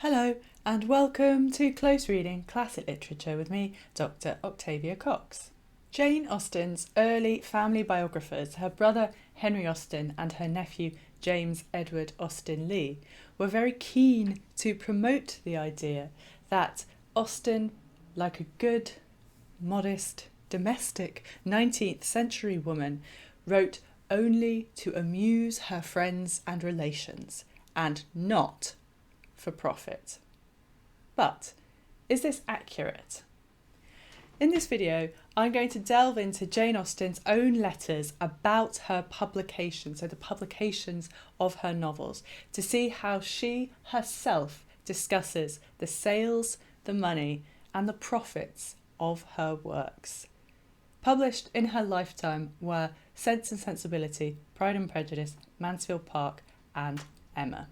Hello and welcome to Close Reading Classic Literature with me, Dr. Octavia Cox. Jane Austen's early family biographers, her brother Henry Austen and her nephew James Edward Austen-Leigh, were very keen to promote the idea that Austen, like a good, modest, domestic 19th century woman, wrote only to amuse her friends and relations and not for profit. But is this accurate? In this video, I'm going to delve into Jane Austen's own letters about her publications, so the publications of her novels, to see how she herself discusses the sales, the money, and the profits of her works. Published in her lifetime were Sense and Sensibility, Pride and Prejudice, Mansfield Park, and Emma.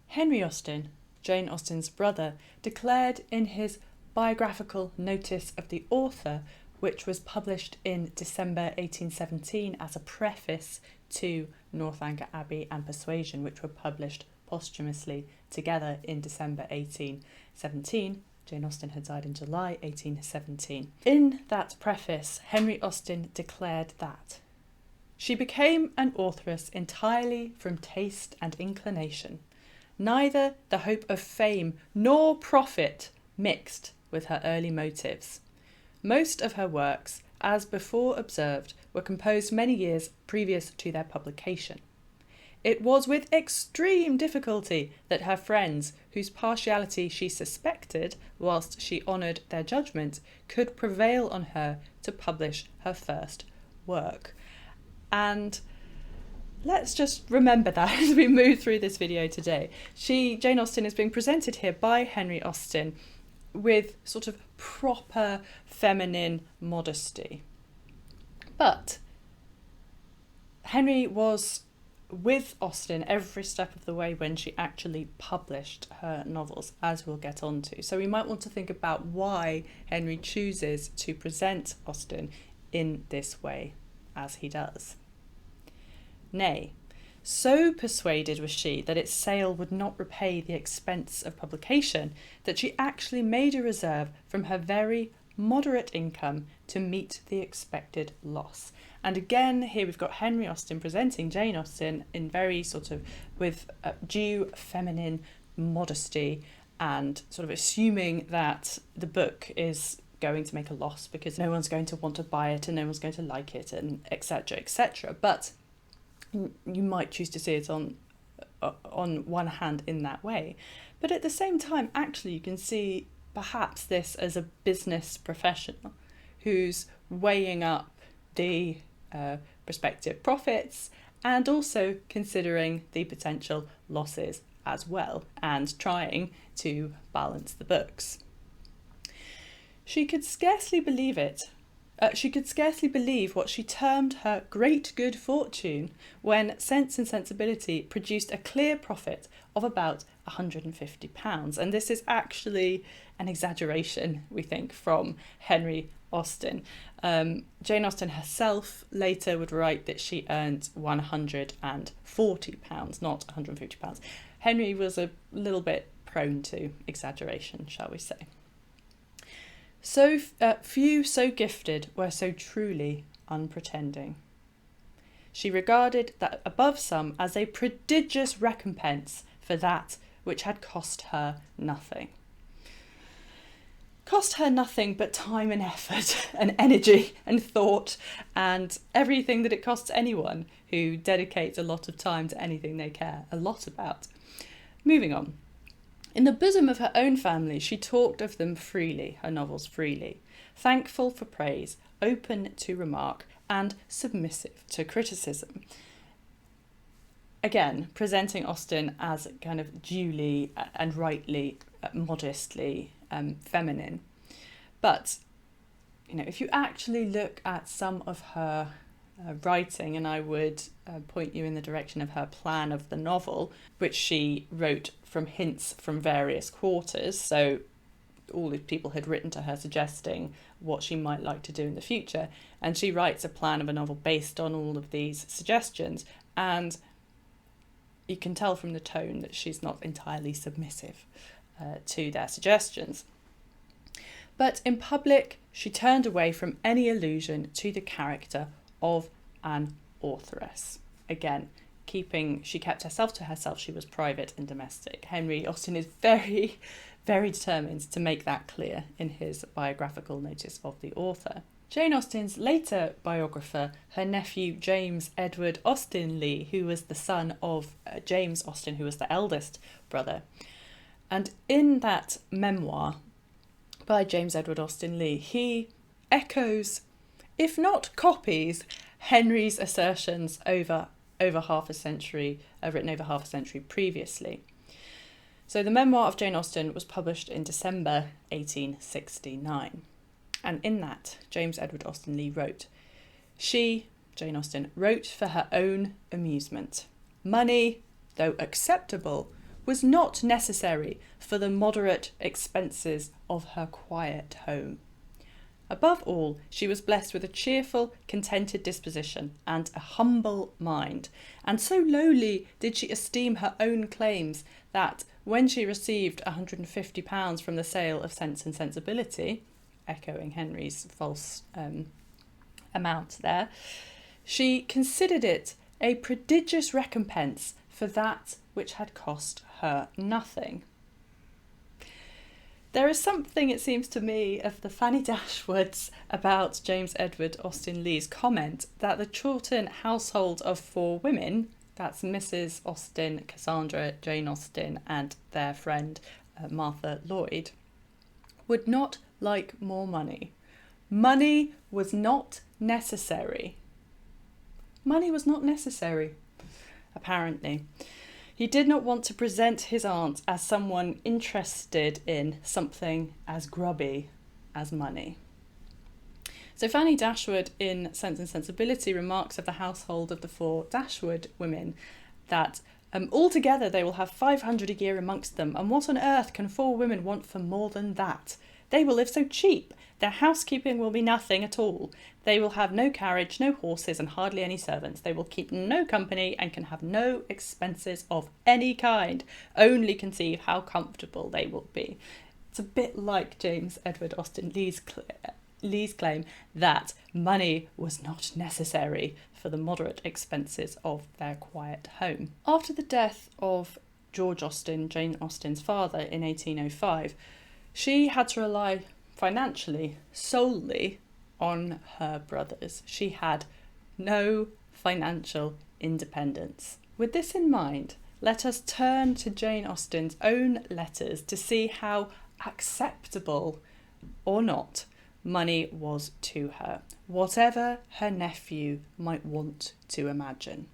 Henry Austen, Jane Austen's brother, declared in his biographical notice of the author, which was published in December 1817 as a preface to Northanger Abbey and Persuasion, which were published posthumously together in December 1817. Jane Austen had died in July 1817. In that preface, Henry Austen declared that she became an authoress entirely from taste and inclination. Neither the hope of fame nor profit mixed with her early motives. Most of her works, as before observed, were composed many years previous to their publication. It was with extreme difficulty that her friends, whose partiality she suspected whilst she honoured their judgment, could prevail on her to publish her first work. And let's just remember that as we move through this video today. Jane Austen, is being presented here by Henry Austen with sort of proper feminine modesty. But Henry was with Austen every step of the way when she actually published her novels, as we'll get onto. So we might want to think about why Henry chooses to present Austen in this way as he does. Nay, so persuaded was she that its sale would not repay the expense of publication that she actually made a reserve from her very moderate income to meet the expected loss. And again, here we've got Henry Austen presenting Jane Austen in very sort of with due feminine modesty and sort of assuming that the book is going to make a loss because no one's going to want to buy it and no one's going to like it, and etc., etc. But you might choose to see it on one hand in that way. But at the same time, actually, you can see perhaps this as a business professional who's weighing up the prospective profits and also considering the potential losses as well and trying to balance the books. She could scarcely believe it. She could scarcely believe what she termed her great good fortune when Sense and Sensibility produced a clear profit of about £150. And this is actually an exaggeration, we think, from Henry Austen. Jane Austen herself later would write that she earned £140, not £150. Henry was a little bit prone to exaggeration, shall we say. So few so gifted were so truly unpretending. She regarded that above sum as a prodigious recompense for that which had cost her nothing. Cost her nothing but time and effort and energy and thought and everything that it costs anyone who dedicates a lot of time to anything they care a lot about. Moving on. In the bosom of her own family, she talked of them freely, her novels freely, thankful for praise, open to remark, and submissive to criticism. Again, presenting Austen as kind of duly and rightly, modestly feminine. But, if you actually look at some of her writing, and I would point you in the direction of her plan of the novel, which she wrote from hints from various quarters. So all the people had written to her suggesting what she might like to do in the future. And she writes a plan of a novel based on all of these suggestions. And you can tell from the tone that she's not entirely submissive. to their suggestions. But in public, she turned away from any allusion to the character of an authoress. Again, she kept herself to herself. She was private and domestic. Henry Austen is very, very determined to make that clear in his biographical notice of the author. Jane Austen's later biographer, her nephew James Edward Austen-Leigh, who was the son of James Austen, who was the eldest brother. And in that memoir by James Edward Austen-Leigh, he echoes, if not copies, Henry's assertions written over half a century previously. So the memoir of Jane Austen was published in December 1869. And in that, James Edward Austen-Leigh wrote, she, Jane Austen, wrote for her own amusement. Money, though acceptable, was not necessary for the moderate expenses of her quiet home. Above all, she was blessed with a cheerful, contented disposition and a humble mind, and so lowly did she esteem her own claims that, when she received £150 from the sale of Sense and Sensibility, echoing Henry's false amount there, she considered it a prodigious recompense for that which had cost her nothing. There is something, it seems to me, of the Fanny Dashwoods about James Edward Austen-Leigh's comment that the Chawton household of 4 women, that's Mrs. Austen, Cassandra, Jane Austen and their friend Martha Lloyd, would not like more money. Money was not necessary. Money was not necessary, apparently. He did not want to present his aunt as someone interested in something as grubby as money. So Fanny Dashwood in Sense and Sensibility remarks of the household of the 4 Dashwood women that altogether they will have 500 a year amongst them, and what on earth can 4 women want for more than that? They will live so cheap. Their housekeeping will be nothing at all. They will have no carriage, no horses, and hardly any servants. They will keep no company and can have no expenses of any kind. Only conceive how comfortable they will be. It's a bit like James Edward Austen-Leigh's claim that money was not necessary for the moderate expenses of their quiet home. After the death of George Austen, Jane Austen's father, in 1805, she had to rely financially solely on her brothers. She had no financial independence. With this in mind, let us turn to Jane Austen's own letters to see how acceptable or not money was to her, whatever her nephew might want to imagine.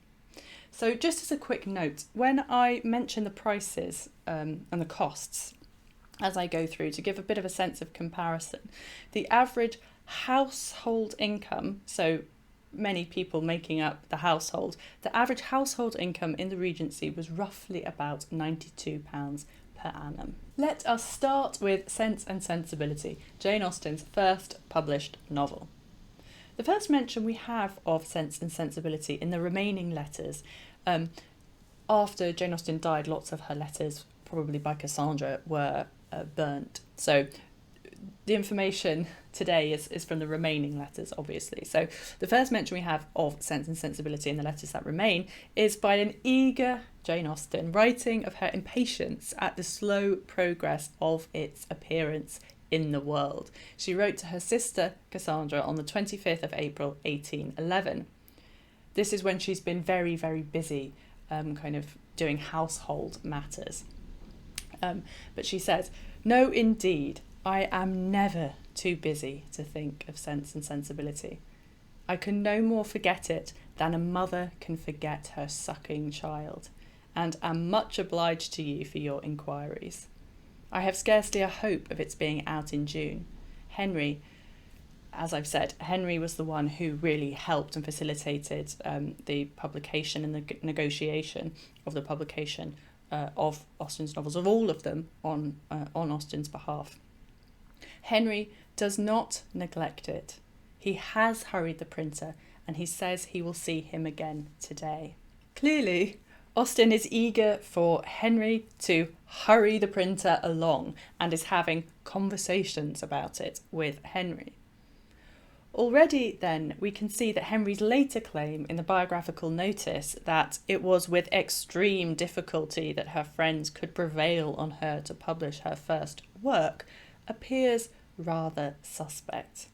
So just as a quick note, when I mention the prices and the costs as I go through, to give a bit of a sense of comparison, the average household income, so many people making up the household, the average household income in the Regency was roughly about £92 per annum. Let us start with Sense and Sensibility, Jane Austen's first published novel. The first mention we have of Sense and Sensibility in the remaining letters, after Jane Austen died, lots of her letters, probably by Cassandra, were burnt. So the information today is from the remaining letters, obviously. So the first mention we have of Sense and Sensibility in the letters that remain is by an eager Jane Austen, writing of her impatience at the slow progress of its appearance in the world. She wrote to her sister Cassandra on the 25th of April 1811. This is when she's been very, very busy kind of doing household matters. But she says, "No, indeed, I am never too busy to think of Sense and Sensibility. I can no more forget it than a mother can forget her sucking child, and am much obliged to you for your inquiries. I have scarcely a hope of its being out in June. Henry," as I've said, Henry was the one who really helped and facilitated the publication and the negotiation of the publication of Austen's novels, of all of them, on Austen's behalf. Henry does not neglect it. He has hurried the printer, and he says he will see him again today. Clearly, Austen is eager for Henry to hurry the printer along and is having conversations about it with Henry. Already then we can see that Henry's later claim in the biographical notice that it was with extreme difficulty that her friends could prevail on her to publish her first work appears rather suspect.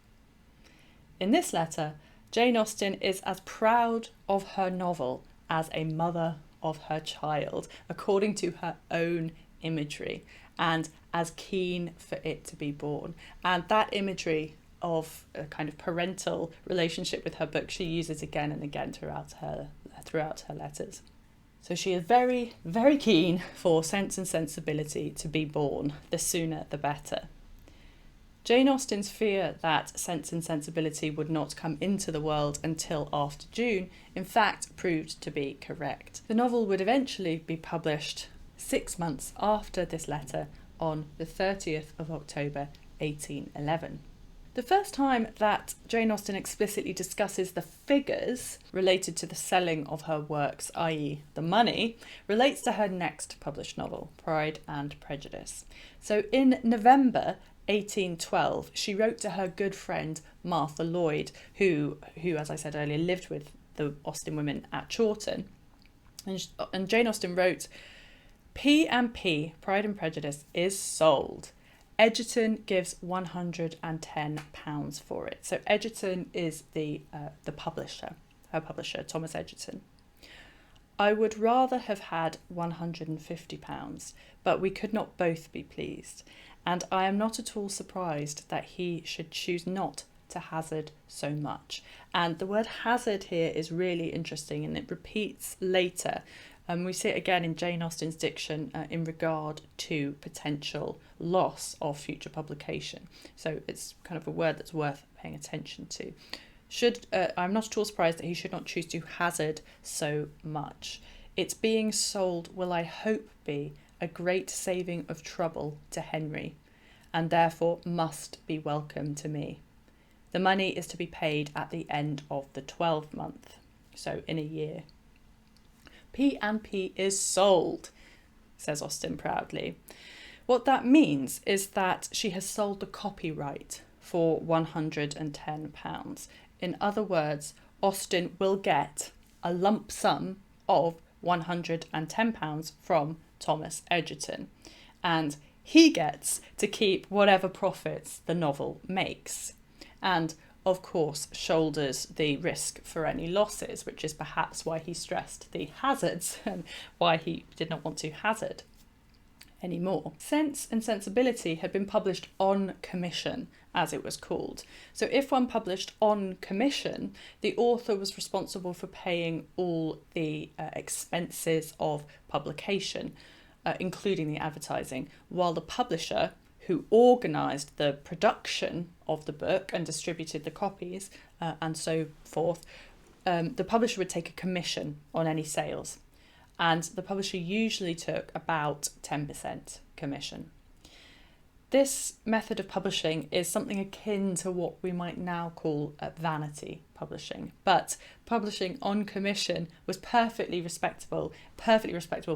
In this letter, Jane Austen is as proud of her novel as a mother of her child, according to her own imagery, and as keen for it to be born. And that imagery of a kind of parental relationship with her book she uses again and again throughout her letters. So she is very, very keen for Sense and Sensibility to be born, the sooner the better. Jane Austen's fear that Sense and Sensibility would not come into the world until after June, in fact, proved to be correct. The novel would eventually be published 6 months after this letter on the 30th of October 1811. The first time that Jane Austen explicitly discusses the figures related to the selling of her works, i.e. the money, relates to her next published novel, Pride and Prejudice. So in November 1812, she wrote to her good friend Martha Lloyd, who, as I said earlier, lived with the Austen women at Chawton. And Jane Austen wrote, P&P, Pride and Prejudice, is sold. Egerton gives £110 for it. So Egerton is the publisher, her publisher, Thomas Egerton. I would rather have had £150, but we could not both be pleased, and I am not at all surprised that he should choose not to hazard so much. And the word hazard here is really interesting, and it repeats later. We see it again in Jane Austen's diction in regard to potential loss of future publication. So it's kind of a word that's worth paying attention to. I'm not at all surprised that he should not choose to hazard so much. Its being sold will, I hope, be a great saving of trouble to Henry, and therefore must be welcome to me. The money is to be paid at the end of the 12th, so in a year. P&P is sold, says Austen proudly. What that means is that she has sold the copyright for £110. In other words, Austen will get a lump sum of £110 from Thomas Egerton, and he gets to keep whatever profits the novel makes, and of course shoulders the risk for any losses, which is perhaps why he stressed the hazards and why he did not want to hazard anymore. Sense and Sensibility had been published on commission, as it was called. So if one published on commission, the author was responsible for paying all the expenses of publication, including the advertising, while the publisher, who organised the production of the book and distributed the copies and so forth, the publisher would take a commission on any sales. And the publisher usually took about 10% commission. This method of publishing is something akin to what we might now call vanity publishing, but publishing on commission was perfectly respectable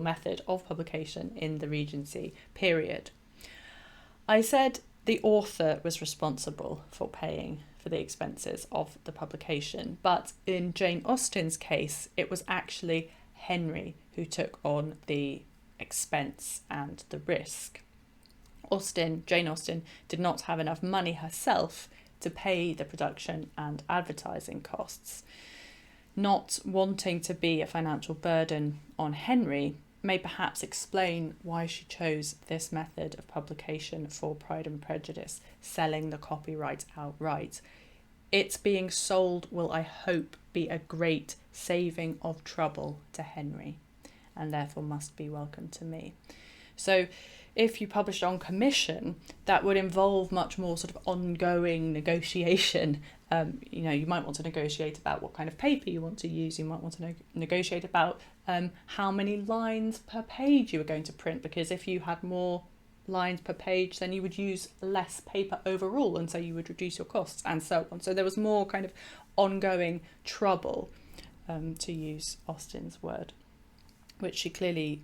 method of publication in the Regency period. I said the author was responsible for paying for the expenses of the publication, but in Jane Austen's case, it was actually Henry who took on the expense and the risk. Jane Austen, did not have enough money herself to pay the production and advertising costs. Not wanting to be a financial burden on Henry may perhaps explain why she chose this method of publication for Pride and Prejudice, selling the copyright outright. Its being sold will, I hope, be a great saving of trouble to Henry, and therefore must be welcome to me. So if you published on commission, that would involve much more sort of ongoing negotiation. You might want to negotiate about what kind of paper you want to use. You might want to negotiate about how many lines per page you were going to print, because if you had more lines per page, then you would use less paper overall, and so you would reduce your costs and so on. So there was more kind of ongoing trouble, to use Austen's word. which she clearly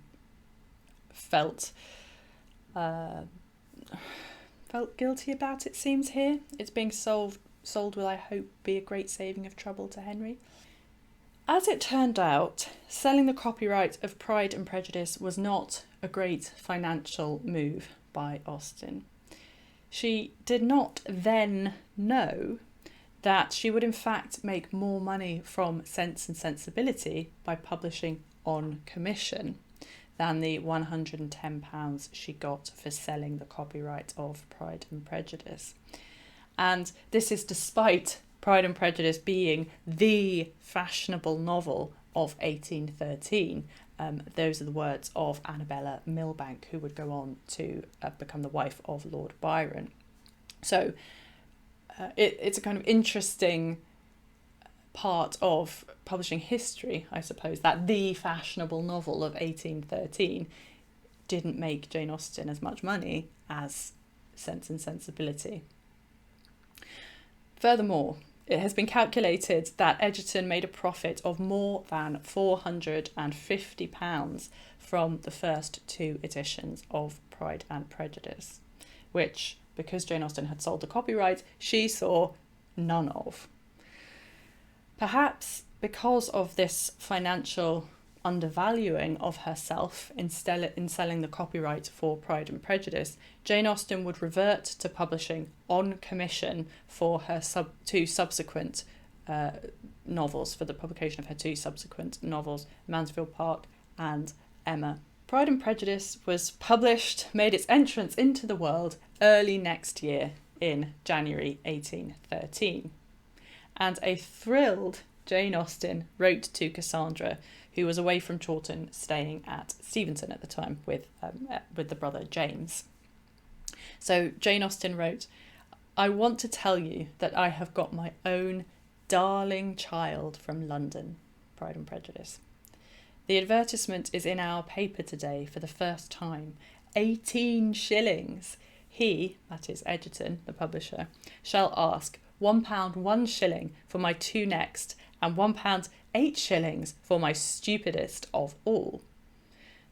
felt guilty about, it seems here. It's being sold will, I hope, be a great saving of trouble to Henry. As it turned out, selling the copyright of Pride and Prejudice was not a great financial move by Austen. She did not then know that she would in fact make more money from Sense and Sensibility by publishing on commission than the £110 she got for selling the copyright of Pride and Prejudice. And this is despite Pride and Prejudice being the fashionable novel of 1813. Those are the words of Annabella Milbank, who would go on to become the wife of Lord Byron. So it's a kind of interesting part of publishing history, I suppose, that the fashionable novel of 1813 didn't make Jane Austen as much money as Sense and Sensibility. Furthermore, it has been calculated that Egerton made a profit of more than £450 from the first two editions of Pride and Prejudice, which, because Jane Austen had sold the copyright, she saw none of. Perhaps because of this financial undervaluing of herself in selling the copyright for Pride and Prejudice, Jane Austen would revert to publishing on commission for her two subsequent novels, for the publication of her two subsequent novels, Mansfield Park and Emma. Pride and Prejudice was published, made its entrance into the world early next year in January 1813. And a thrilled Jane Austen wrote to Cassandra, who was away from Chawton, staying at Steventon at the time with the brother James. So Jane Austen wrote, "I want to tell you that I have got my own darling child from London." Pride and Prejudice. "The advertisement is in our paper today for the first time. 18 shillings. He," that is Egerton, the publisher, "shall ask £1 1 for my two next, and £1 8 for my stupidest of all."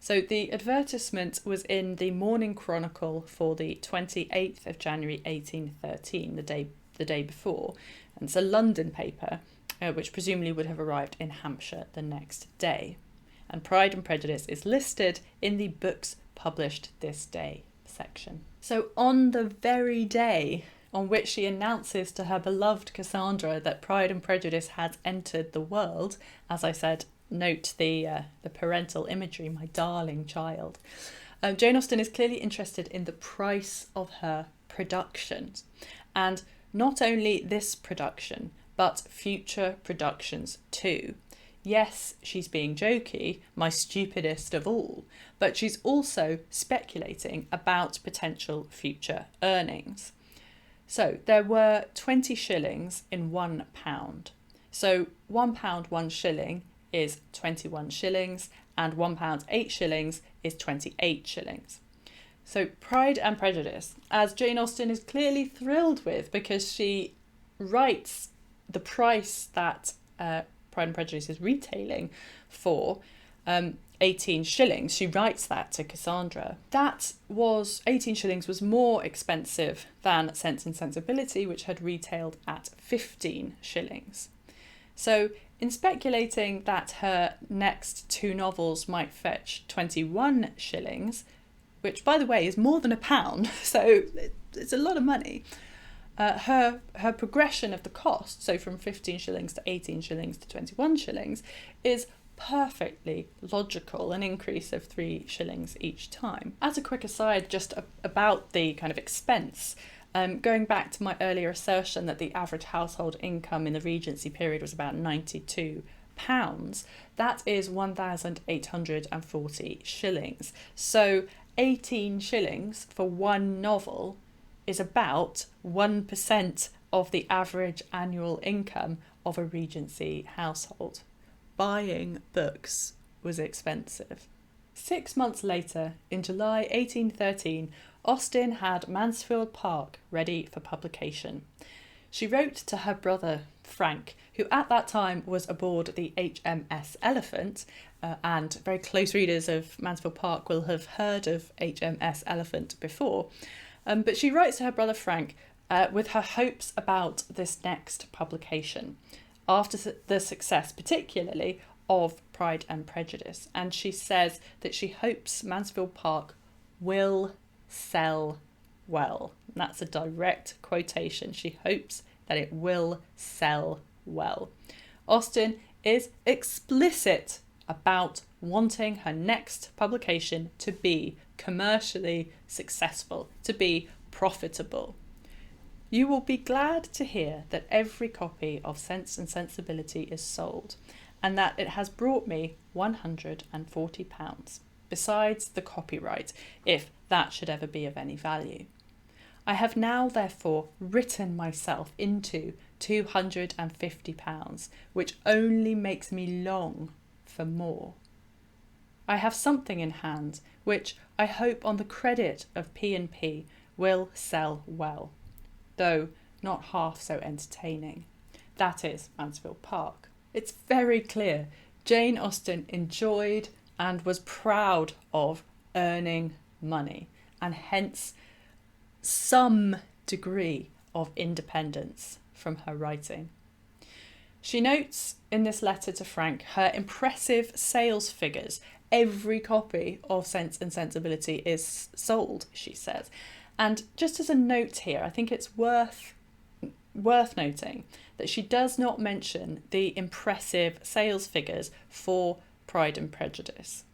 So the advertisement was in the Morning Chronicle for the 28th of January 1813, the day before, and it's a London paper, which presumably would have arrived in Hampshire the next day. And Pride and Prejudice is listed in the books published this day section. So on the very day on which she announces to her beloved Cassandra that Pride and Prejudice has entered the world, as I said, note the parental imagery, my darling child, Jane Austen is clearly interested in the price of her productions. And not only this production, but future productions too. Yes, she's being jokey, my stupidest of all, but she's also speculating about potential future earnings. So there were 20 shillings in £1. So £1 1 is 21 shillings, and £1 8 is 28 shillings. So Pride and Prejudice, as Jane Austen is clearly thrilled with, because she writes the price that Pride and Prejudice is retailing for, 18 shillings. She writes that to Cassandra. 18 shillings was more expensive than Sense and Sensibility, which had retailed at 15 shillings. So in speculating that her next two novels might fetch 21 shillings, which by the way is more than £1, so it's a lot of money, her progression of the cost, so from 15 shillings to 18 shillings to 21 shillings, is perfectly logical, an increase of 3 shillings each time. As a quick aside, just about the kind of expense, going back to my earlier assertion that the average household income in the Regency period was about £92, that is 1,840 shillings. So 18 shillings for one novel is about 1% of the average annual income of a Regency household. Buying books was expensive. 6 months later, in July 1813, Austen had Mansfield Park ready for publication. She wrote to her brother Frank, who at that time was aboard the HMS Elephant, and very close readers of Mansfield Park will have heard of HMS Elephant before. But she writes to her brother Frank with her hopes about this next publication, after the success particularly of Pride and Prejudice. And she says that she hopes Mansfield Park will sell well. And that's a direct quotation. She hopes that it will sell well. Austen is explicit about wanting her next publication to be commercially successful, to be profitable. You will be glad to hear that every copy of Sense and Sensibility is sold, and that it has brought me £140, besides the copyright, if that should ever be of any value. I have now therefore written myself into £250, which only makes me long for more. I have something in hand which I hope on the credit of P&P will sell well, though not half so entertaining. That is Mansfield Park. It's very clear Jane Austen enjoyed and was proud of earning money, and hence some degree of independence from her writing. She notes in this letter to Frank her impressive sales figures. Every copy of Sense and Sensibility is sold, she says. And just as a note here, I think it's worth noting that she does not mention the impressive sales figures for Pride and Prejudice.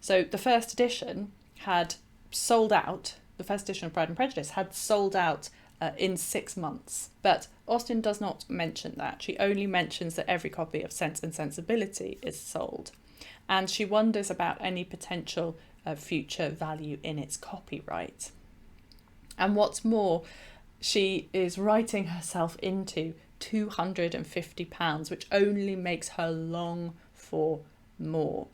So the first edition had sold out, the first edition of Pride and Prejudice had sold out in 6 months. But Austen does not mention that. She only mentions that every copy of Sense and Sensibility is sold. And she wonders about any potential future value in its copyright. And what's more, she is writing herself into £250, which only makes her long for more.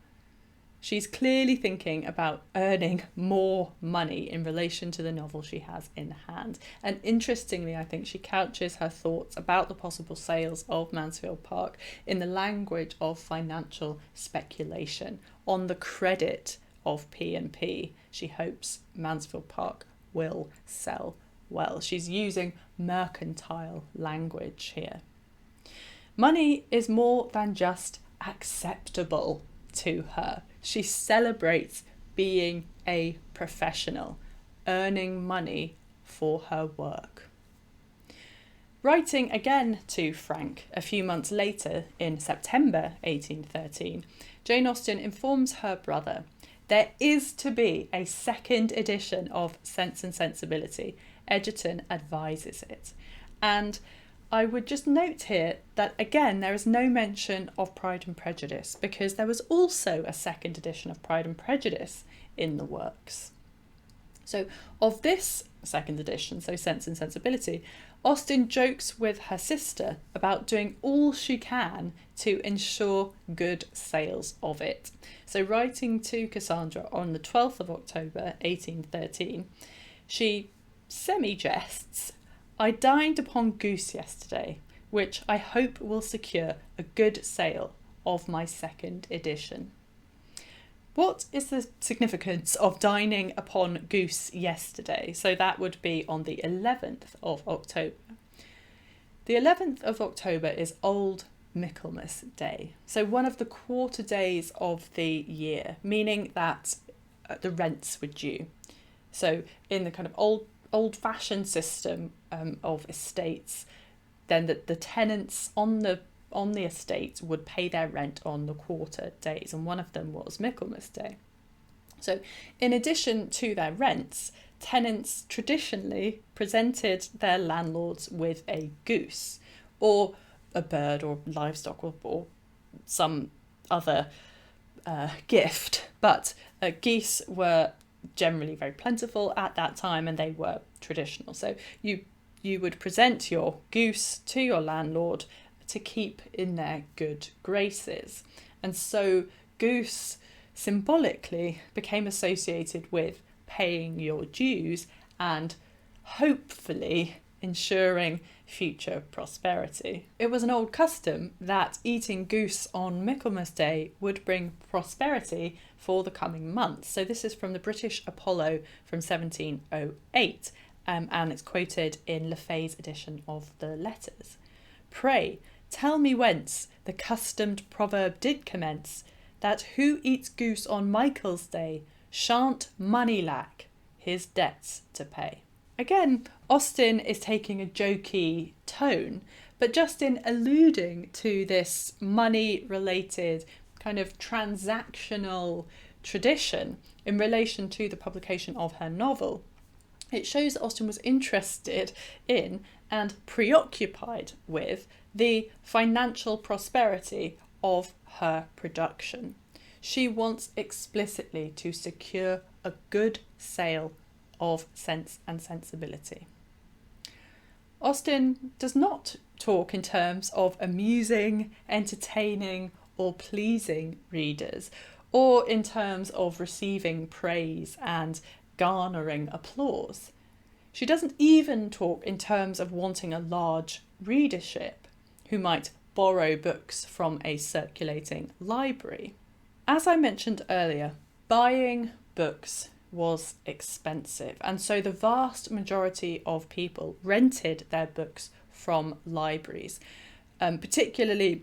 She's clearly thinking about earning more money in relation to the novel she has in hand. And interestingly, I think she couches her thoughts about the possible sales of Mansfield Park in the language of financial speculation. On the credit of P&P, she hopes Mansfield Park will sell well. She's using mercantile language here. Money is more than just acceptable to her. She celebrates being a professional, earning money for her work. Writing again to Frank a few months later, in September 1813, Jane Austen informs her brother there is to be a second edition of Sense and Sensibility. Egerton advises it. And I would just note here that, again, there is no mention of Pride and Prejudice, because there was also a second edition of Pride and Prejudice in the works. So of this second edition, so Sense and Sensibility, Austen jokes with her sister about doing all she can to ensure good sales of it. So writing to Cassandra on the 12th of October 1813, she semi-jests, I dined upon goose yesterday, which I hope will secure a good sale of my second edition. What is the significance of dining upon goose yesterday? So that would be on the 11th of October. The 11th of October is Old Michaelmas Day, so one of the quarter days of the year, meaning that the rents were due. So in the kind of old-fashioned system of estates, then the tenants on the estate would pay their rent on the quarter days, and one of them was Michaelmas Day. So in addition to their rents, tenants traditionally presented their landlords with a goose, or a bird, or livestock, or some other gift. But geese were generally very plentiful at that time, and they were traditional. So you would present your goose to your landlord to keep in their good graces. And so goose symbolically became associated with paying your dues and hopefully ensuring future prosperity. It was an old custom that eating goose on Michaelmas Day would bring prosperity for the coming months. So this is from the British Apollo from 1708, and it's quoted in Le Fay's edition of the Letters. Pray, tell me whence the customed proverb did commence, that who eats goose on Michael's Day shan't money lack his debts to pay. Again, Austen is taking a jokey tone, but just in alluding to this money-related kind of transactional tradition in relation to the publication of her novel, it shows that Austen was interested in and preoccupied with the financial prosperity of her production. She wants explicitly to secure a good sale of Sense and Sensibility. Austen does not talk in terms of amusing, entertaining, or pleasing readers, or in terms of receiving praise and garnering applause. She doesn't even talk in terms of wanting a large readership who might borrow books from a circulating library. As I mentioned earlier, buying books was expensive, and so the vast majority of people rented their books from libraries, particularly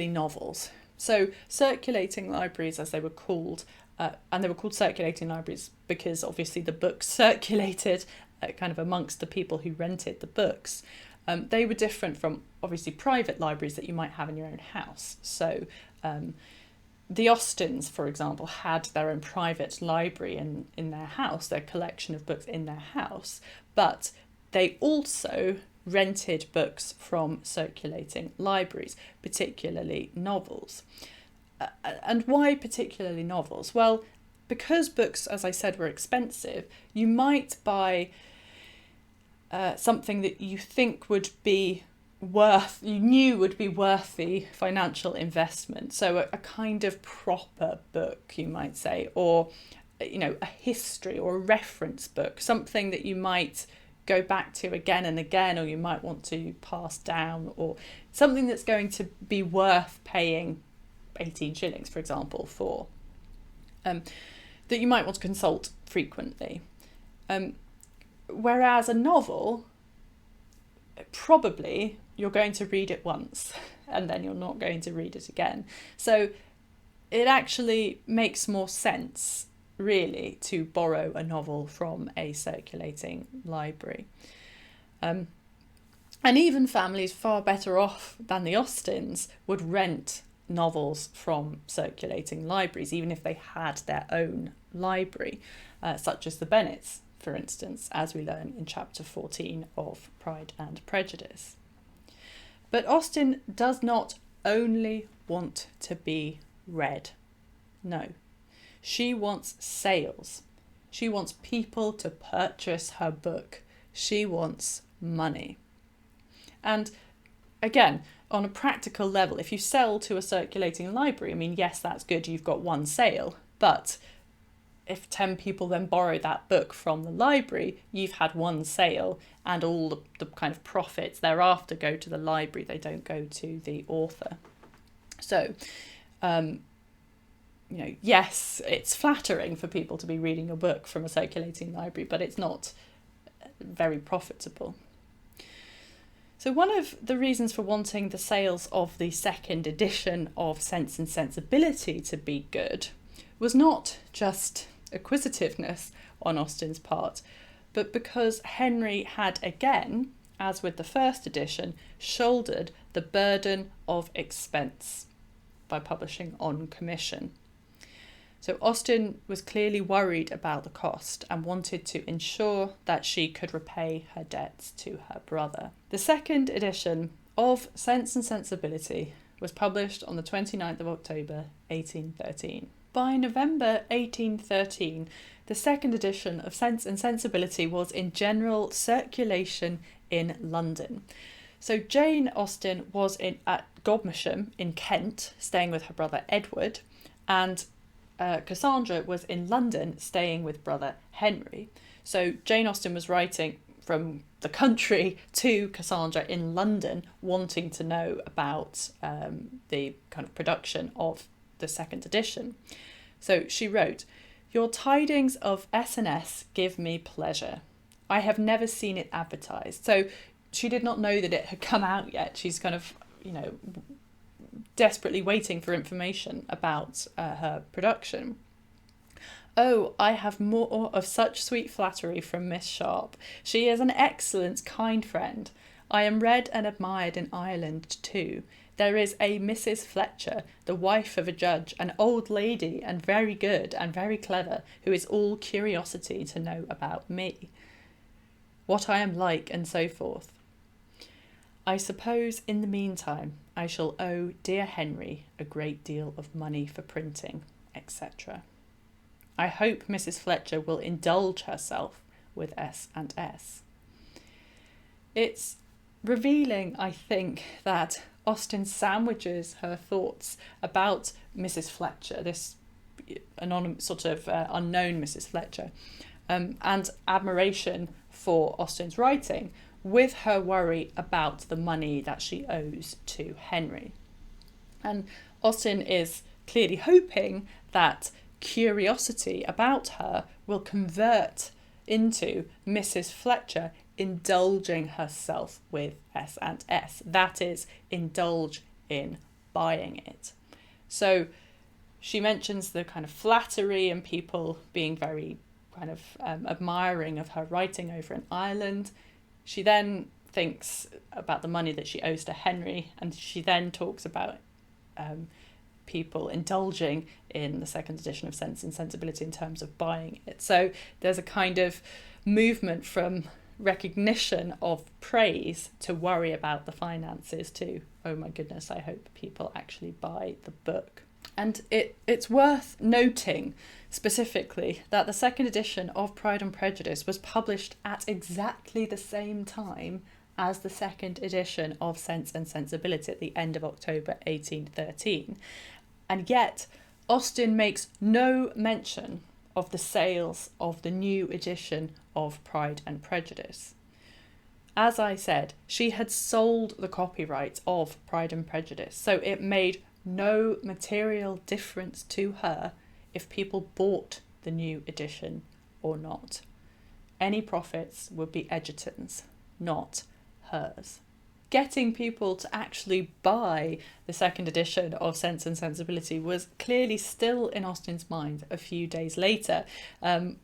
novels. So circulating libraries, as they were called, and they were called circulating libraries because obviously the books circulated kind of amongst the people who rented the books. They were different from obviously private libraries that you might have in your own house. So the Austens, for example, had their own private library in their house, their collection of books in their house, but they also rented books from circulating libraries, particularly novels. And why particularly novels? Well, because books, as I said, were expensive, you might buy something that you think would be worthy financial investment. So a kind of proper book, you might say, or a history or a reference book, something that you might go back to again and again, or you might want to pass down, or something that's going to be worth paying 18 shillings, for example, for, that you might want to consult frequently. Whereas a novel, probably you're going to read it once and then you're not going to read it again. So it actually makes more sense, really, to borrow a novel from a circulating library. And even families far better off than the Austens would rent novels from circulating libraries, even if they had their own library, such as the Bennets, for instance, as we learn in chapter 14 of Pride and Prejudice. But Austen does not only want to be read. No, she wants sales. She wants people to purchase her book. She wants money. And again, on a practical level, if you sell to a circulating library, I mean, yes, that's good, you've got one sale, but if 10 people then borrow that book from the library, you've had one sale, and all the kind of profits thereafter go to the library, they don't go to the author. So, yes, it's flattering for people to be reading a book from a circulating library, but it's not very profitable. So one of the reasons for wanting the sales of the second edition of Sense and Sensibility to be good was not just acquisitiveness on Austen's part, but because Henry had again, as with the first edition, shouldered the burden of expense by publishing on commission. So Austen was clearly worried about the cost and wanted to ensure that she could repay her debts to her brother. The second edition of Sense and Sensibility was published on the 29th of October 1813. By November 1813, the second edition of Sense and Sensibility was in general circulation in London. So Jane Austen was at Godmersham in Kent, staying with her brother Edward, and Cassandra was in London, staying with brother Henry. So Jane Austen was writing from the country to Cassandra in London, wanting to know about the kind of production of the second edition. So she wrote, "Your tidings of S&S give me pleasure. I have never seen it advertised." So she did not know that it had come out yet. She's kind of, desperately waiting for information about her production. "Oh, I have more of such sweet flattery from Miss Sharp. She is an excellent, kind friend. I am read and admired in Ireland too. There is a Mrs. Fletcher, the wife of a judge, an old lady and very good and very clever, who is all curiosity to know about me, what I am like and so forth. I suppose in the meantime I shall owe dear Henry a great deal of money for printing, etc. I hope Mrs. Fletcher will indulge herself with S&S. It's revealing, I think, that Austen sandwiches her thoughts about Mrs. Fletcher, this anonymous unknown Mrs. Fletcher, and admiration for Austen's writing, with her worry about the money that she owes to Henry. And Austen is clearly hoping that curiosity about her will convert into Mrs. Fletcher indulging herself with S&S. That is, indulge in buying it. So she mentions the kind of flattery and people being very kind of admiring of her writing over in Ireland. She then thinks about the money that she owes to Henry, and she then talks about people indulging in the second edition of Sense and Sensibility in terms of buying it. So there's a kind of movement from recognition of praise to worry about the finances to, oh my goodness, I hope people actually buy the book. And it's worth noting specifically that the second edition of Pride and Prejudice was published at exactly the same time as the second edition of Sense and Sensibility at the end of October 1813. And yet Austen makes no mention of the sales of the new edition of Pride and Prejudice. As I said, she had sold the copyright of Pride and Prejudice, so it made no material difference to her if people bought the new edition or not. Any profits would be Egerton's, not hers. Getting people to actually buy the second edition of Sense and Sensibility was clearly still in Austen's mind a few days later, and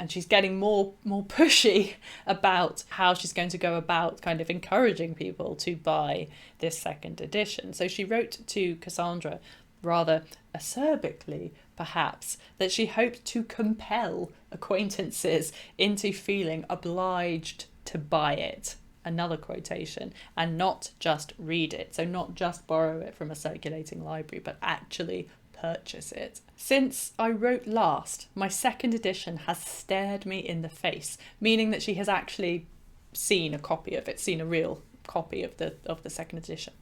she's getting more pushy about how she's going to go about kind of encouraging people to buy this second edition. So she wrote to Cassandra, rather acerbically perhaps, that she hoped to compel acquaintances into feeling obliged to buy it. Another quotation, and not just read it. So not just borrow it from a circulating library, but actually purchase it. Since I wrote last, my second edition has stared me in the face, meaning that she has actually seen a copy of it, seen a real copy of the second edition.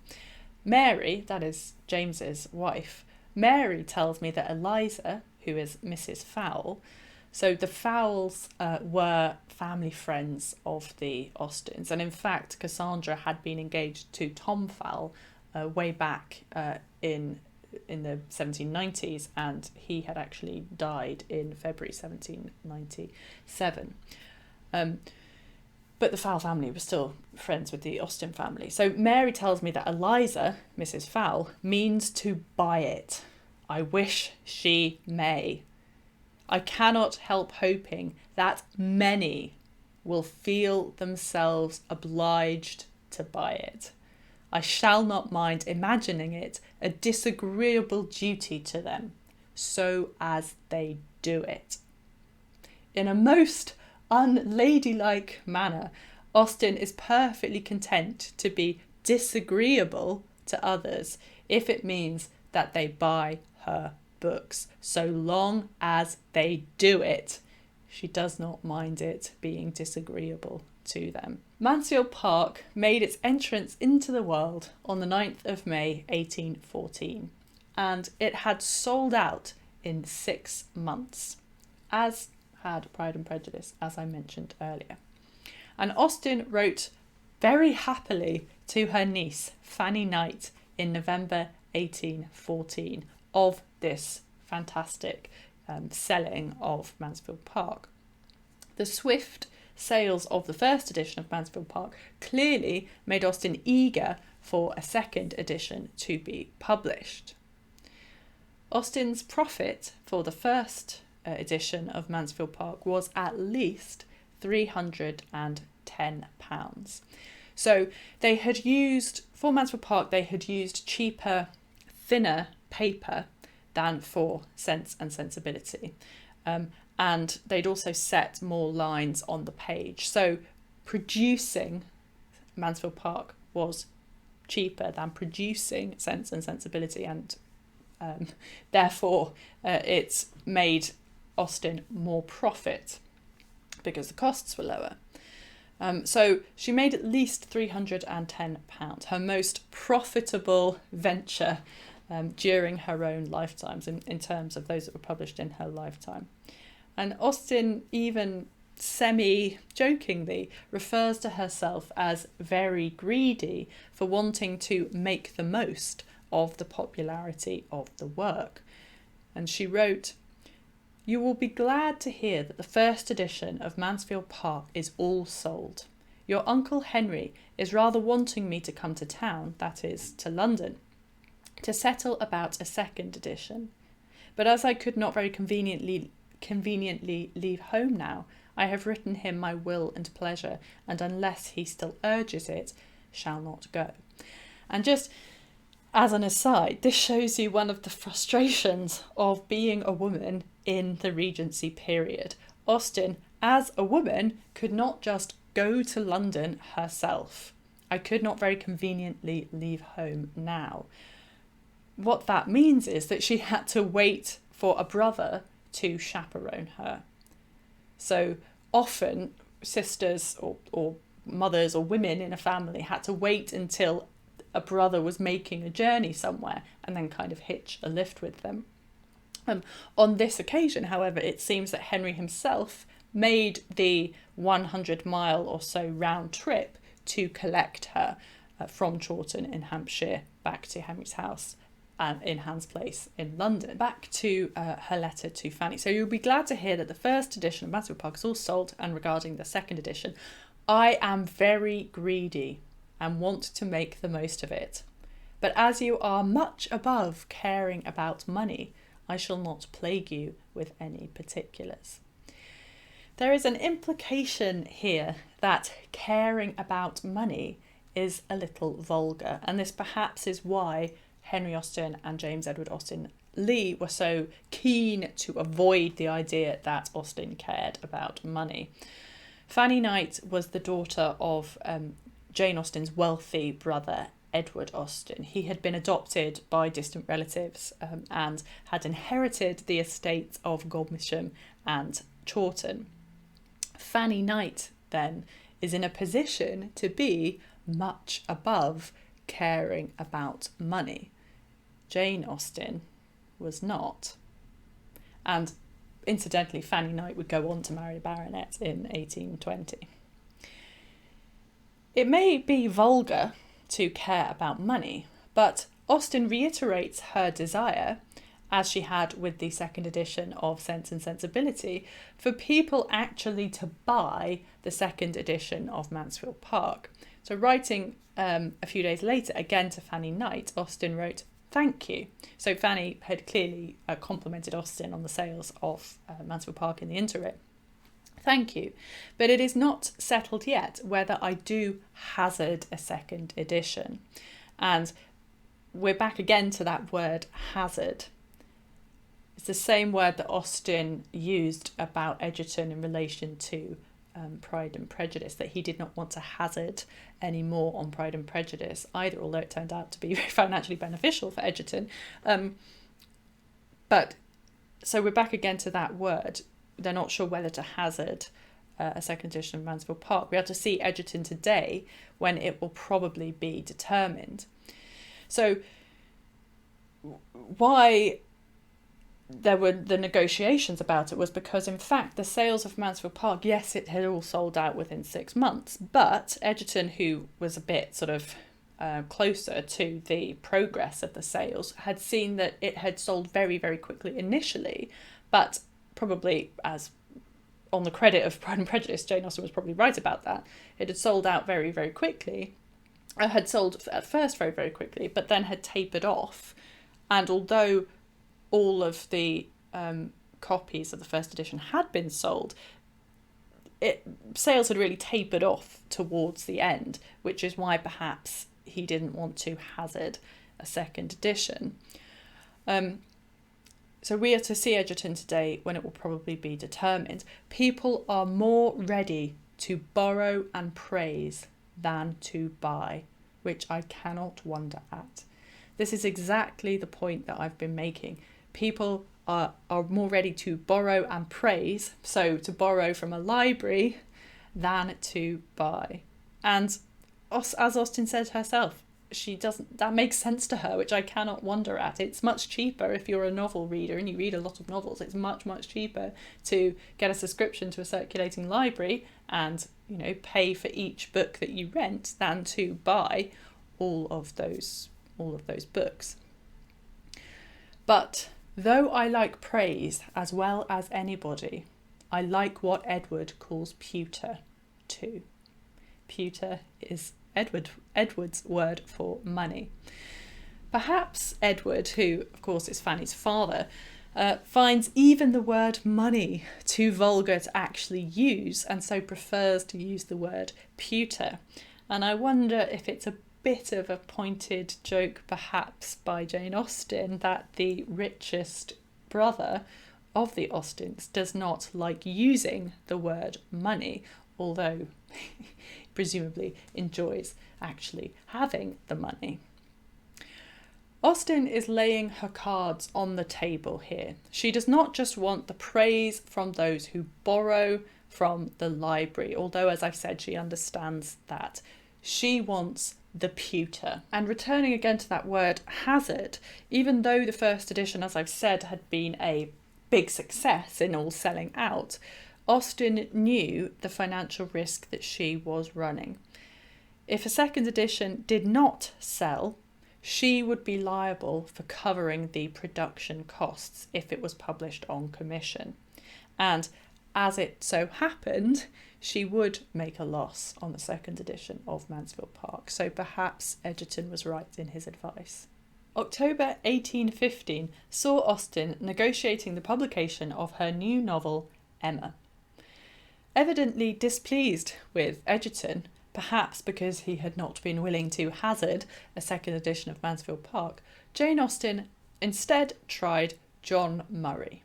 Mary, that is James's wife, Mary tells me that Eliza, who is Mrs. Fowle, so the Fowles were family friends of the Austens, and in fact Cassandra had been engaged to Tom Fowle way back in the 1790s, and he had actually died in February 1797. But the Fowle family was still friends with the Austen family. So Mary tells me that Eliza, Mrs. Fowle, means to buy it. I wish she may. I cannot help hoping that many will feel themselves obliged to buy it. I shall not mind imagining it a disagreeable duty to them, so as they do it. In a most unladylike manner, Austen is perfectly content to be disagreeable to others if it means that they buy her books, so long as they do it. She does not mind it being disagreeable to them. Mansfield Park made its entrance into the world on the 9th of May 1814, and it had sold out in 6 months, as had Pride and Prejudice, as I mentioned earlier. And Austen wrote very happily to her niece, Fanny Knight, in November 1814 of this fantastic selling of Mansfield Park. The swift sales of the first edition of Mansfield Park clearly made Austen eager for a second edition to be published. Austen's profit for the first edition of Mansfield Park was at least £310. So they had used, for Mansfield Park, they had used cheaper, thinner paper than for Sense and Sensibility. And they'd also set more lines on the page. So producing Mansfield Park was cheaper than producing Sense and Sensibility, and therefore it's made Austen more profit because the costs were lower. So she made at least £310, her most profitable venture during her own lifetimes in terms of those that were published in her lifetime. And Austen even semi-jokingly refers to herself as very greedy for wanting to make the most of the popularity of the work. And she wrote, "You will be glad to hear that the first edition of Mansfield Park is all sold. Your Uncle Henry is rather wanting me to come to town, that is, to London, to settle about a second edition. But as I could not very conveniently leave home now, I have written him my will and pleasure, and unless he still urges it, shall not go." And just as an aside, this shows you one of the frustrations of being a woman in the Regency period. Austen, as a woman, could not just go to London herself. I could not very conveniently leave home now. What that means is that she had to wait for a brother to chaperone her. So often sisters or mothers or women in a family had to wait until a brother was making a journey somewhere and then kind of hitch a lift with them. On this occasion, however, it seems that Henry himself made the 100-mile or so round trip to collect her from Chawton in Hampshire back to Henry's house in Hans Place in London. Back to her letter to Fanny. "So you'll be glad to hear that the first edition of Mansfield Park is all sold, and regarding the second edition, I am very greedy and want to make the most of it. But as you are much above caring about money, I shall not plague you with any particulars." There is an implication here that caring about money is a little vulgar, and this perhaps is why Henry Austen and James Edward Austen-Leigh were so keen to avoid the idea that Austen cared about money. Fanny Knight was the daughter of Jane Austen's wealthy brother, Edward Austen. He had been adopted by distant relatives and had inherited the estates of Godmersham and Chawton. Fanny Knight, then, is in a position to be much above caring about money. Jane Austen was not. And incidentally, Fanny Knight would go on to marry a baronet in 1820. It may be vulgar to care about money, but Austen reiterates her desire, as she had with the second edition of Sense and Sensibility, for people actually to buy the second edition of Mansfield Park. So writing a few days later, again to Fanny Knight, Austen wrote, "Thank you." So Fanny had clearly complimented Austen on the sales of Mansfield Park in the interim. "Thank you, but it is not settled yet whether I do hazard a second edition." And we're back again to that word hazard. It's the same word that Austen used about Egerton in relation to Pride and Prejudice, that he did not want to hazard any more on Pride and Prejudice either, although it turned out to be very financially beneficial for Egerton. But so we're back again to that word. They're not sure whether to hazard a second edition of Mansfield Park. We have to see Egerton today when it will probably be determined. So why there were the negotiations about it was because, in fact, the sales of Mansfield Park, yes, it had all sold out within 6 months, but Egerton, who was a bit sort of closer to the progress of the sales, had seen that it had sold very, very quickly initially, but probably, as on the credit of Pride and Prejudice, Jane Austen was probably right about that. It had sold out very, very quickly, had sold at first very, very quickly, but then had tapered off. And although all of the copies of the first edition had been sold, sales had really tapered off towards the end, which is why perhaps he didn't want to hazard a second edition. So we are to see Egerton today when it will probably be determined. People are more ready to borrow and praise than to buy, which I cannot wonder at. This is exactly the point that I've been making. People are more ready to borrow and praise, so to borrow from a library, than to buy. And as Austen said herself, that makes sense to her, which I cannot wonder at. It's much cheaper if you're a novel reader and you read a lot of novels. It's much, much cheaper to get a subscription to a circulating library and, pay for each book that you rent than to buy all of those books. But though I like praise as well as anybody, I like what Edward calls pewter too. Pewter is Edward's word for money. Perhaps Edward, who of course is Fanny's father, finds even the word money too vulgar to actually use, and so prefers to use the word pewter. And I wonder if it's a bit of a pointed joke perhaps by Jane Austen that the richest brother of the Austens does not like using the word money, although presumably enjoys actually having the money. Austen is laying her cards on the table here. She does not just want the praise from those who borrow from the library, although, as I've said, she understands that. She wants the pewter. And returning again to that word hazard, even though the first edition, as I've said, had been a big success in all selling out, Austen knew the financial risk that she was running. If a second edition did not sell, she would be liable for covering the production costs if it was published on commission. And as it so happened, she would make a loss on the second edition of Mansfield Park, so perhaps Egerton was right in his advice. October 1815 saw Austen negotiating the publication of her new novel, Emma. Evidently displeased with Egerton, perhaps because he had not been willing to hazard a second edition of Mansfield Park, Jane Austen instead tried John Murray.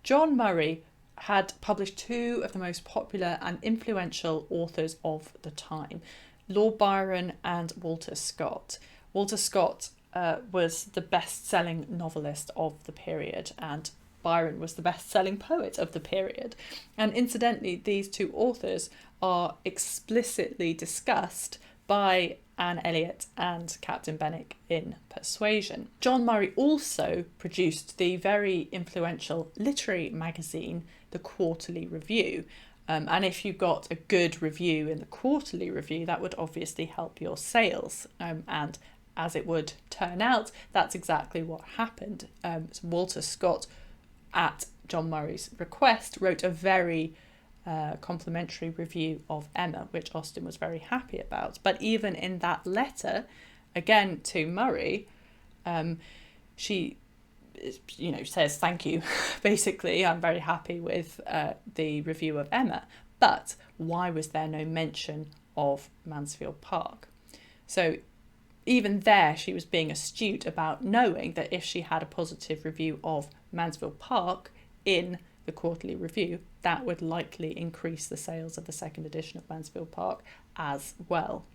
John Murray had published two of the most popular and influential authors of the time, Lord Byron and Walter Scott. Walter Scott was the best-selling novelist of the period, and Byron was the best-selling poet of the period. And incidentally, these two authors are explicitly discussed by Anne Elliot and Captain Benwick in Persuasion. John Murray also produced the very influential literary magazine, The Quarterly Review. And if you got a good review in the Quarterly Review, that would obviously help your sales. And as it would turn out, that's exactly what happened. Walter Scott, at John Murray's request, wrote a very complimentary review of Emma, which Austen was very happy about. But even in that letter, again to Murray, she says, thank you, basically, I'm very happy with the review of Emma. But why was there no mention of Mansfield Park? So even there, she was being astute about knowing that if she had a positive review of Mansfield Park in the Quarterly Review, that would likely increase the sales of the second edition of Mansfield Park as well.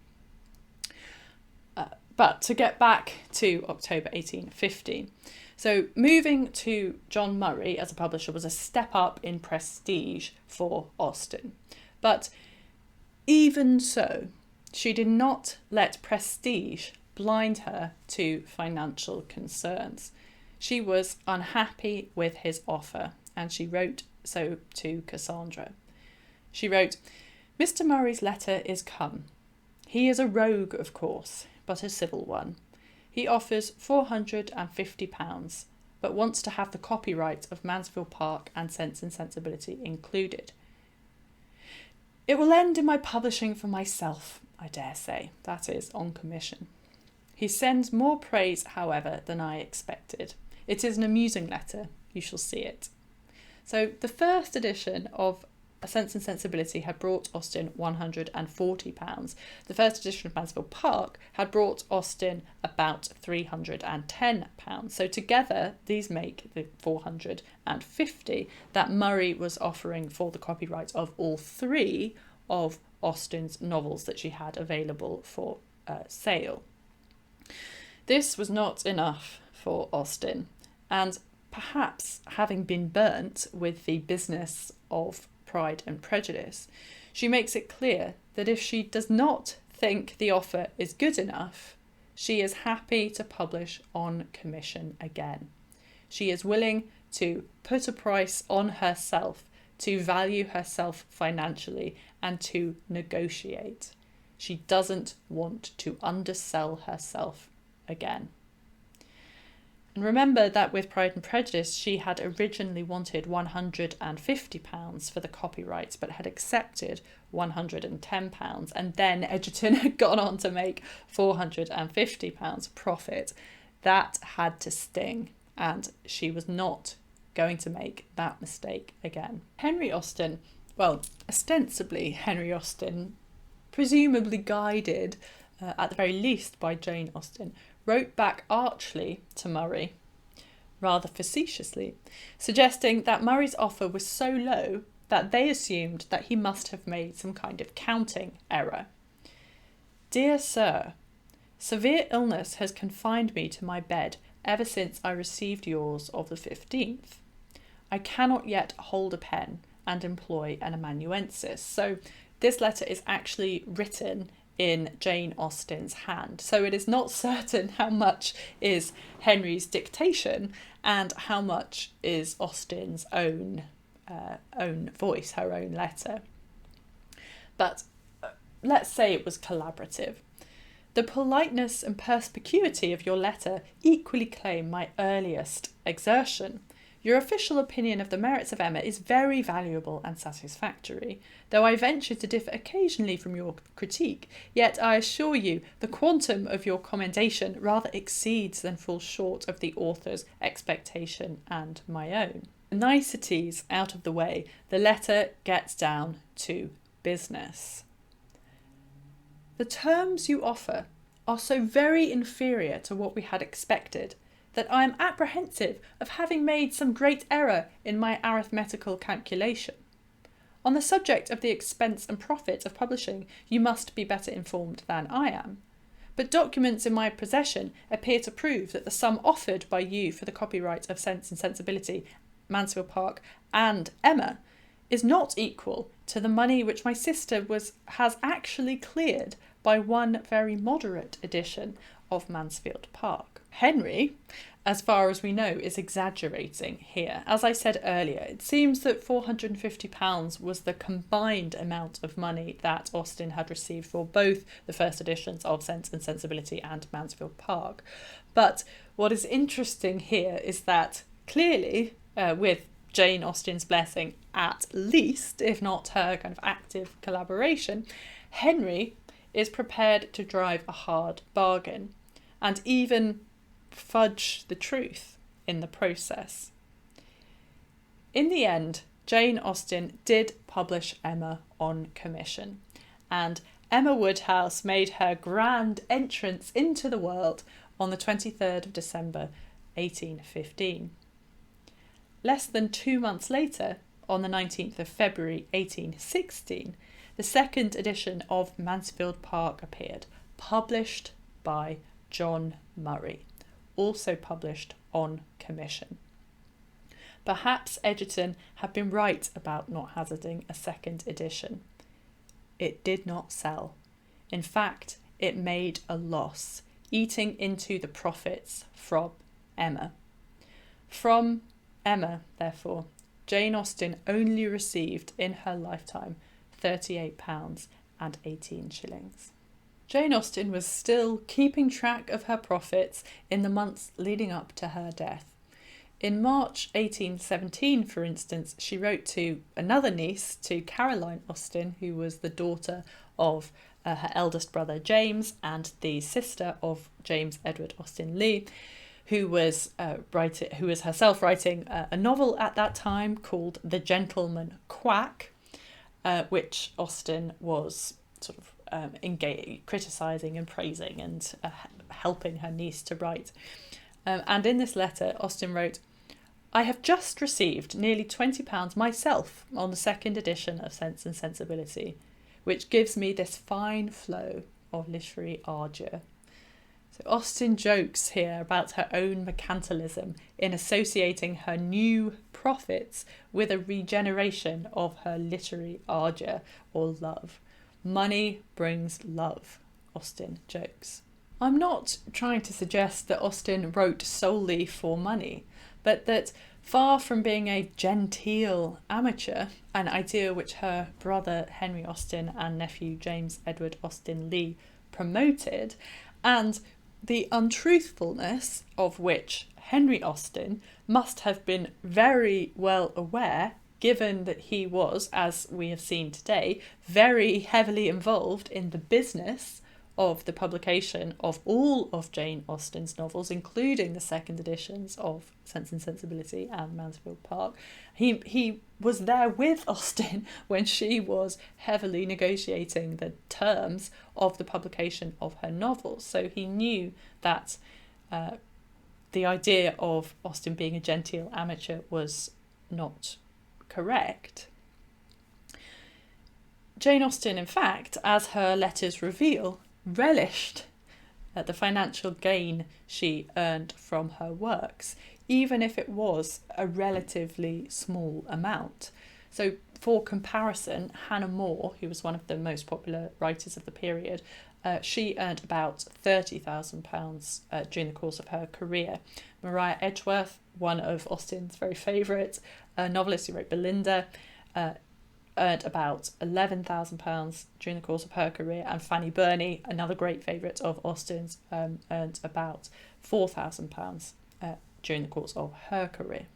But to get back to October 1815, so moving to John Murray as a publisher was a step up in prestige for Austen. But even so, she did not let prestige blind her to financial concerns. She was unhappy with his offer, and she wrote so to Cassandra. She wrote, "Mr. Murray's letter is come. He is a rogue, of course, but a civil one. He offers £450, but wants to have the copyright of Mansfield Park and Sense and Sensibility included. It will end in my publishing for myself, I dare say, that is, on commission. He sends more praise, however, than I expected. It is an amusing letter. You shall see it." So the first edition of Sense and Sensibility had brought Austen £140. The first edition of Mansfield Park had brought Austen about £310. So together these make the £450 that Murray was offering for the copyright of all three of Austen's novels that she had available for sale. This was not enough for Austen, and perhaps having been burnt with the business of Pride and Prejudice, she makes it clear that if she does not think the offer is good enough, she is happy to publish on commission again. She is willing to put a price on herself, to value herself financially, and to negotiate. She doesn't want to undersell herself again. And remember that with Pride and Prejudice, she had originally wanted £150 for the copyright, but had accepted £110, and then Egerton had gone on to make £450 profit. That had to sting, and she was not going to make that mistake again. Henry Austen, well, ostensibly Henry Austen, presumably guided at the very least by Jane Austen, wrote back archly to Murray, rather facetiously, suggesting that Murray's offer was so low that they assumed that he must have made some kind of counting error. "Dear Sir, severe illness has confined me to my bed ever since I received yours of the 15th. I cannot yet hold a pen and employ an amanuensis." So this letter is actually written in Jane Austen's hand. So it is not certain how much is Henry's dictation and how much is Austen's own voice, her own letter. But let's say it was collaborative. "The politeness and perspicuity of your letter equally claim my earliest exertion. Your official opinion of the merits of Emma is very valuable and satisfactory. Though I venture to differ occasionally from your critique, yet I assure you the quantum of your commendation rather exceeds than falls short of the author's expectation and my own." Niceties out of the way, the letter gets down to business. "The terms you offer are so very inferior to what we had expected that I am apprehensive of having made some great error in my arithmetical calculation. On the subject of the expense and profit of publishing, you must be better informed than I am. But documents in my possession appear to prove that the sum offered by you for the copyright of Sense and Sensibility, Mansfield Park, and Emma is not equal to the money which my sister has actually cleared by one very moderate edition of Mansfield Park." Henry, as far as we know, is exaggerating here. As I said earlier, it seems that £450 was the combined amount of money that Austen had received for both the first editions of Sense and Sensibility and Mansfield Park. But what is interesting here is that clearly, with Jane Austen's blessing at least, if not her kind of active collaboration, Henry is prepared to drive a hard bargain and even fudge the truth in the process. In the end, Jane Austen did publish Emma on commission, and Emma Woodhouse made her grand entrance into the world on the 23rd of December 1815. Less than 2 months later, on the 19th of February 1816, the second edition of Mansfield Park appeared, published by John Murray, also published on commission. Perhaps Egerton had been right about not hazarding a second edition. It did not sell. In fact, it made a loss, eating into the profits from Emma. From Emma, therefore, Jane Austen only received in her lifetime £38 and 18 shillings. Jane Austen was still keeping track of her profits in the months leading up to her death. In March 1817, for instance, she wrote to another niece, to Caroline Austen, who was the daughter of her eldest brother James and the sister of James Edward Austen-Leigh, who was herself writing a novel at that time called The Gentleman Quack, which Austen was sort of criticising and praising and helping her niece to write. And in this letter, Austen wrote, "I have just received nearly £20 myself on the second edition of Sense and Sensibility, which gives me this fine flow of literary ardour." So Austen jokes here about her own mercantilism in associating her new profits with a regeneration of her literary ardour or love. Money brings love, Austen jokes. I'm not trying to suggest that Austen wrote solely for money, but that far from being a genteel amateur, an idea which her brother Henry Austen and nephew James Edward Austen-Leigh promoted, and the untruthfulness of which Henry Austen must have been very well aware, given that he was, as we have seen today, very heavily involved in the business of the publication of all of Jane Austen's novels, including the second editions of Sense and Sensibility and Mansfield Park. He was there with Austen when she was heavily negotiating the terms of the publication of her novels. So he knew that the idea of Austen being a genteel amateur was not correct. Jane Austen, in fact, as her letters reveal, relished the financial gain she earned from her works, even if it was a relatively small amount. So for comparison, Hannah More, who was one of the most popular writers of the period, she earned about £30,000 during the course of her career. Maria Edgeworth, one of Austen's very favourite novelists who wrote Belinda, earned about £11,000 during the course of her career, and Fanny Burney, another great favourite of Austen's, earned about £4,000 during the course of her career.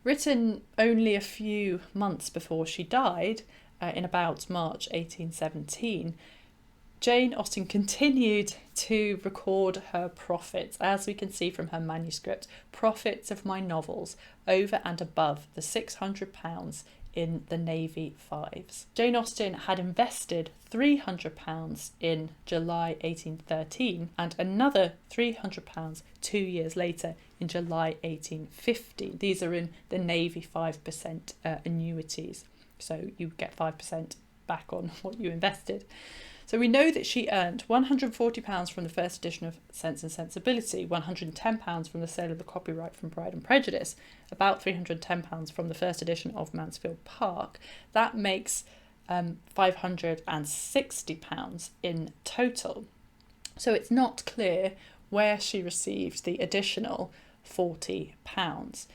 Written only a few months before she died, in about March 1817, Jane Austen continued to record her profits, as we can see from her manuscript, profits of my novels over and above the £600 in the Navy Fives. Jane Austen had invested £300 in July 1813 and another £300 2 years later in July 1815. These are in the Navy 5% annuities, so you get 5% back on what you invested. So we know that she earned £140 from the first edition of Sense and Sensibility, £110 from the sale of the copyright from Pride and Prejudice, about £310 from the first edition of Mansfield Park. That makes £560 in total. So it's not clear where she received the additional £40.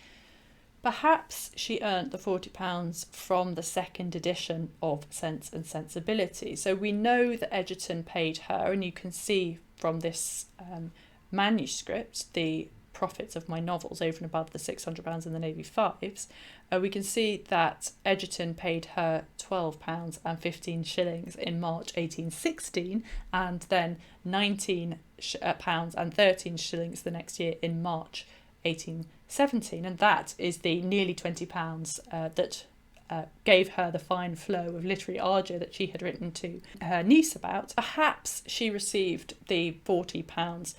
Perhaps she earned the £40 from the second edition of Sense and Sensibility. So we know that Egerton paid her, and you can see from this manuscript the profits of my novels over and above the £600 in the Navy Fives. We can see that Egerton paid her £12 and 15 shillings in March 1816, and then £19 and 13 shillings the next year in March 1817, and that is the nearly £20 that gave her the fine flow of literary ardour that she had written to her niece about. Perhaps she received the £40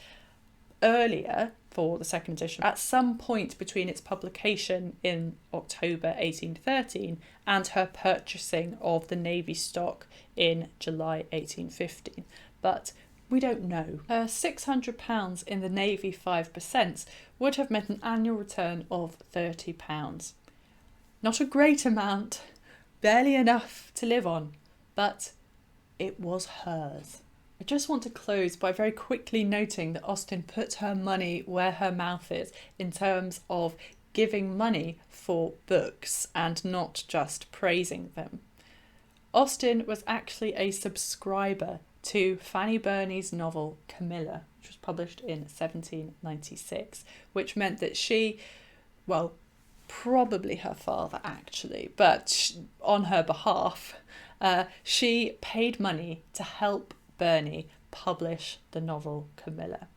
earlier for the second edition, at some point between its publication in October 1813 and her purchasing of the Navy stock in July 1815. But we don't know. £600 in the Navy 5% would have meant an annual return of £30. Not a great amount, barely enough to live on, but it was hers. I just want to close by very quickly noting that Austen put her money where her mouth is in terms of giving money for books and not just praising them. Austen was actually a subscriber to Fanny Burney's novel Camilla, which was published in 1796, which meant that she, well, probably her father actually, but on her behalf, she paid money to help Burney publish the novel Camilla.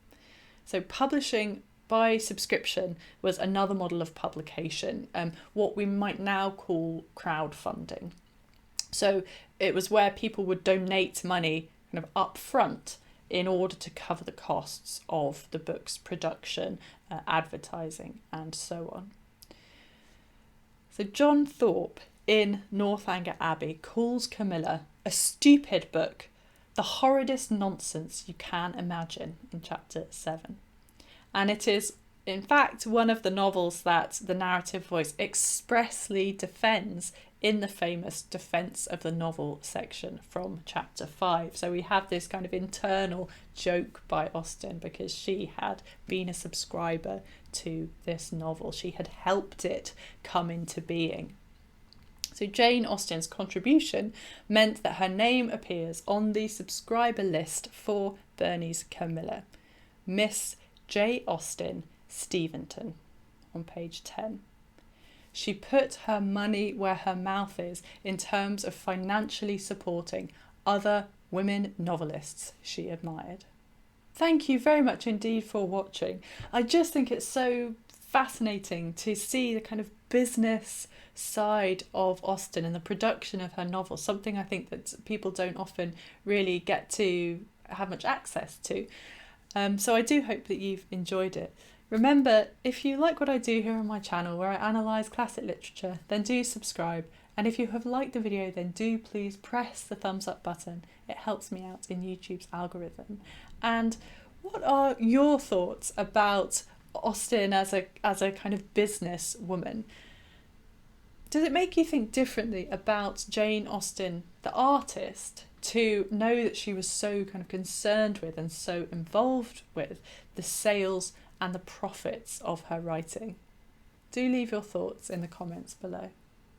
So publishing by subscription was another model of publication, what we might now call crowdfunding. So it was where people would donate money kind of up front in order to cover the costs of the book's production, advertising, and so on. So John Thorpe in Northanger Abbey calls Camilla a stupid book, the horridest nonsense you can imagine, in chapter 7. And it is, in fact, one of the novels that the narrative voice expressly defends in the famous Defence of the Novel section from chapter 5. So we have this kind of internal joke by Austen because she had been a subscriber to this novel. She had helped it come into being. So Jane Austen's contribution meant that her name appears on the subscriber list for Burney's Camilla. Miss J. Austen Steventon on page 10. She put her money where her mouth is in terms of financially supporting other women novelists she admired. Thank you very much indeed for watching. I just think it's so fascinating to see the kind of business side of Austen and the production of her novels, something I think that people don't often really get to have much access to. So I do hope that you've enjoyed it. Remember, if you like what I do here on my channel where I analyse classic literature, then do subscribe. And if you have liked the video, then do please press the thumbs up button. It helps me out in YouTube's algorithm. And what are your thoughts about Austen as a kind of business woman? Does it make you think differently about Jane Austen, the artist, to know that she was so kind of concerned with and so involved with the sales and the profits of her writing? Do leave your thoughts in the comments below.